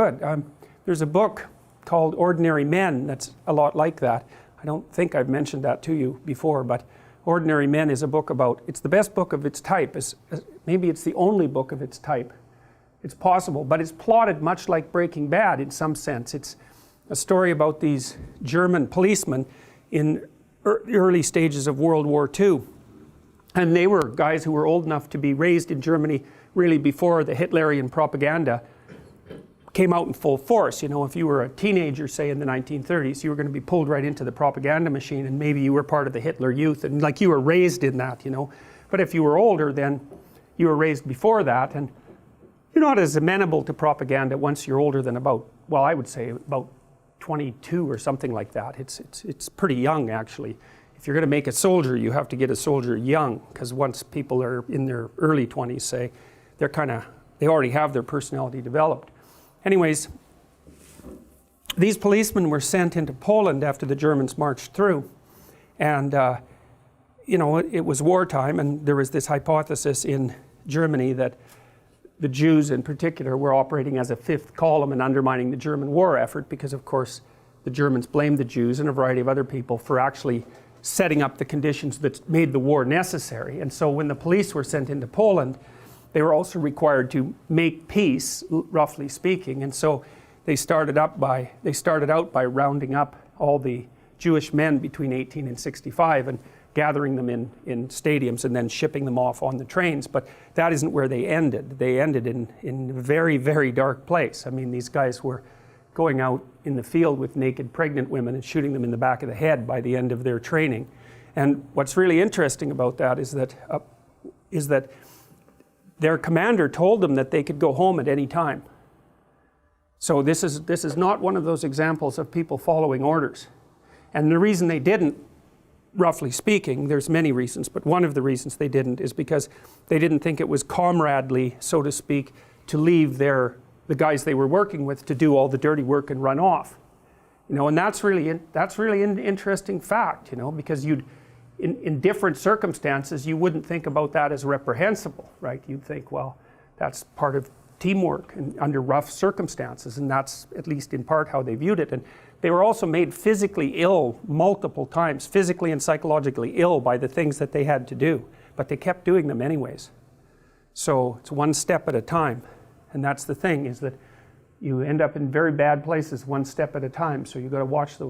Good. There's a book called Ordinary Men that's a lot like that. I don't think I've mentioned that to you before, but Ordinary Men is a book about, it's the best book of its type. Maybe it's the only book of its type. It's possible, but it's plotted much like Breaking Bad in some sense. It's a story about these German policemen in the early stages of World War II. And they were guys who were old enough to be raised in Germany really before the Hitlerian propaganda came out in full force. You know, if you were a teenager, say in the 1930s, you were going to be pulled right into the propaganda machine, and maybe you were part of the Hitler Youth, and like you were raised in that, you know. But if you were older, then you were raised before that, and you're not as amenable to propaganda once you're older than about, well, I would say about 22 or something like that. It's pretty young, actually. If you're going to make a soldier, you have to get a soldier young, because once people are in their early 20s, say, they already have their personality developed. Anyways, these policemen were sent into Poland after the Germans marched through. And, you know, it was wartime, and there was this hypothesis in Germany that the Jews in particular were operating as a fifth column and undermining the German war effort because, of course, the Germans blamed the Jews and a variety of other people for actually setting up the conditions that made the war necessary. And so when the police were sent into Poland, they were also required to make peace, roughly speaking. And so they started out by rounding up all the Jewish men between 18 and 65 and gathering them in stadiums and then shipping them off on the trains. But that isn't where they ended. They ended in a very, very dark place. I mean, these guys were going out in the field with naked pregnant women and shooting them in the back of the head by the end of their training. And what's really interesting about that is that their commander told them that they could go home at any time. So this is not one of those examples of people following orders. And the reason they didn't, roughly speaking, there's many reasons, but one of the reasons they didn't is because they didn't think it was comradely, so to speak, to leave the guys they were working with to do all the dirty work and run off. You know, and that's really an interesting fact, you know, because in different circumstances, you wouldn't think about that as reprehensible, right? You'd think, well, that's part of teamwork and under rough circumstances, and that's at least in part how they viewed it. And they were also made physically ill multiple times, physically and psychologically ill by the things that they had to do, but they kept doing them anyways. So it's one step at a time, and that's the thing, is that you end up in very bad places one step at a time, so you've got to watch those